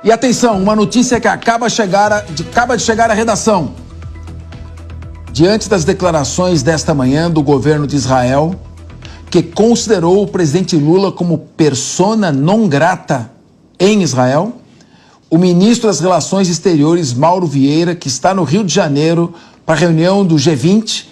E atenção, uma notícia que acaba de chegar à redação. Diante das declarações desta manhã do governo de Israel, que considerou o presidente Lula como persona non grata em Israel, o ministro das Relações Exteriores, Mauro Vieira, que está no Rio de Janeiro para a reunião do G20,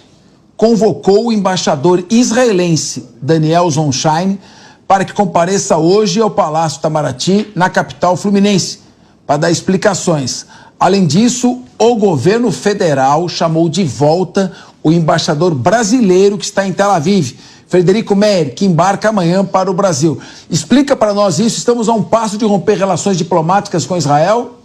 convocou o embaixador israelense, Daniel Zonshine, para que compareça hoje ao Palácio Itamaraty, na capital fluminense, para dar explicações. Além disso, o governo federal chamou de volta o embaixador brasileiro que está em Tel Aviv, Frederico Meyer, que embarca amanhã para o Brasil. Explica para nós isso, estamos a um passo de romper relações diplomáticas com Israel?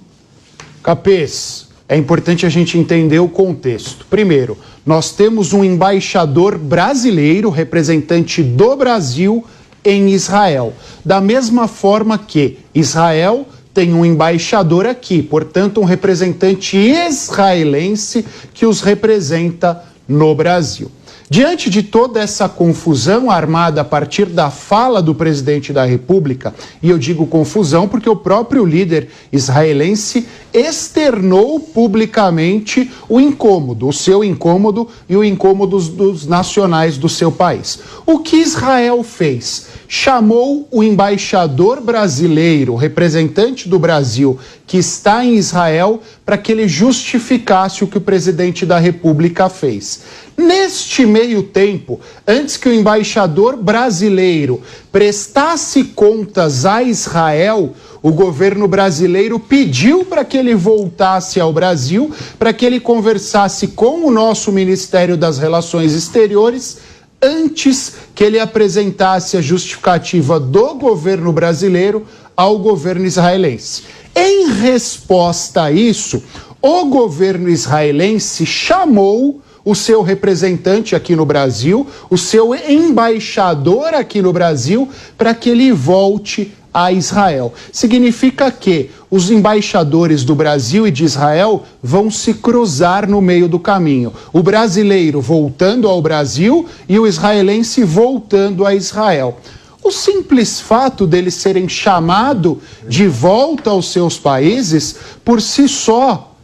Capês, é importante a gente entender o contexto. Primeiro, nós temos um embaixador brasileiro, representante do Brasil em Israel. Da mesma forma que Israel tem um embaixador aqui, portanto, um representante israelense que os representa no Brasil. Diante de toda essa confusão armada a partir da fala do presidente da República, e eu digo confusão porque o próprio líder israelense externou publicamente o incômodo, o seu incômodo e o incômodo dos nacionais do seu país. O que Israel fez? Chamou o embaixador brasileiro, representante do Brasil, que está em Israel, para que ele justificasse o que o presidente da República fez. Neste meio tempo, antes que o embaixador brasileiro prestasse contas a Israel, o governo brasileiro pediu para que ele voltasse ao Brasil, para que ele conversasse com o nosso Ministério das Relações Exteriores, antes que ele apresentasse a justificativa do governo brasileiro ao governo israelense. Em resposta a isso, o governo israelense chamou o seu representante aqui no Brasil, o seu embaixador aqui no Brasil, para que ele volte a Israel. Significa que os embaixadores do Brasil e de Israel vão se cruzar no meio do caminho. O brasileiro voltando ao Brasil e o israelense voltando a Israel. O simples fato deles serem chamados de volta aos seus países, por si só,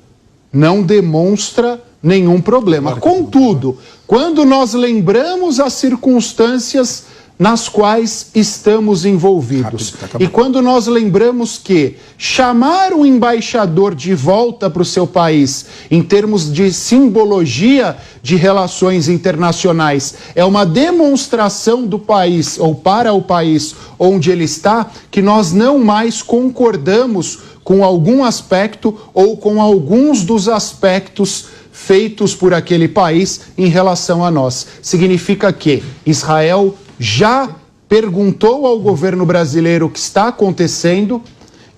não demonstra nenhum problema. Contudo, quando nós lembramos as circunstâncias nas quais estamos envolvidos, e quando nós lembramos que chamar o embaixador de volta para o seu país, em termos de simbologia de relações internacionais, é uma demonstração do país, ou para o país onde ele está, que nós não mais concordamos com algum aspecto ou com alguns dos aspectos feitos por aquele país em relação a nós. Significa que Israel já perguntou ao governo brasileiro o que está acontecendo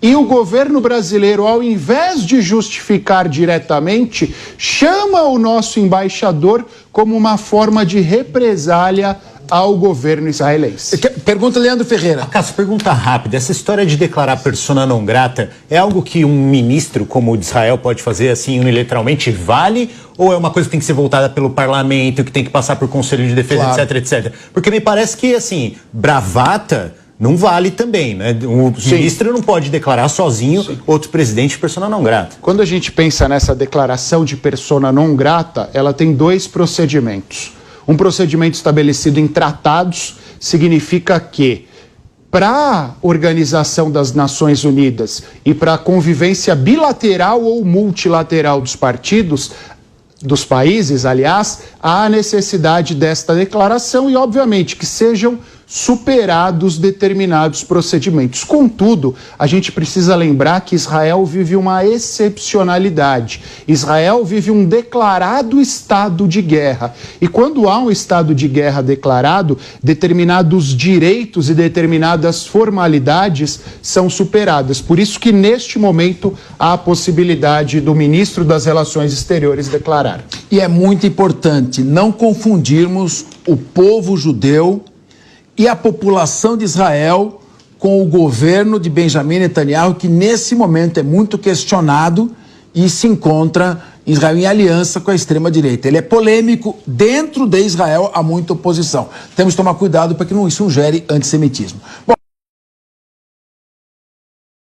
e o governo brasileiro, ao invés de justificar diretamente, chama o nosso embaixador como uma forma de represália ao governo israelense. Pergunta Leandro Ferreira. Cássio, pergunta rápida. Essa história de declarar persona não grata é algo que um ministro como o de Israel pode fazer assim unilateralmente? Vale? Ou é uma coisa que tem que ser voltada pelo parlamento, que tem que passar por Conselho de Defesa, claro, etc, etc? Porque me parece que, assim, bravata não vale também, né? O ministro não pode declarar sozinho outro presidente persona não grata. Quando a gente pensa nessa declaração de persona não grata, ela tem dois procedimentos. Um procedimento estabelecido em tratados significa que, para a Organização das Nações Unidas e para a convivência bilateral ou multilateral dos países, aliás, há a necessidade desta declaração e, obviamente, que sejam superados determinados procedimentos. Contudo, a gente precisa lembrar que Israel vive uma excepcionalidade. Israel vive um declarado estado de guerra. E quando há um estado de guerra declarado, determinados direitos e determinadas formalidades são superadas. Por isso que, neste momento, há a possibilidade do ministro das Relações Exteriores declarar. E é muito importante não confundirmos o povo judeu e a população de Israel com o governo de Benjamin Netanyahu, que nesse momento é muito questionado e se encontra Israel em aliança com a extrema-direita. Ele é polêmico, dentro de Israel há muita oposição. Temos que tomar cuidado para que isso não gere antissemitismo. Bom,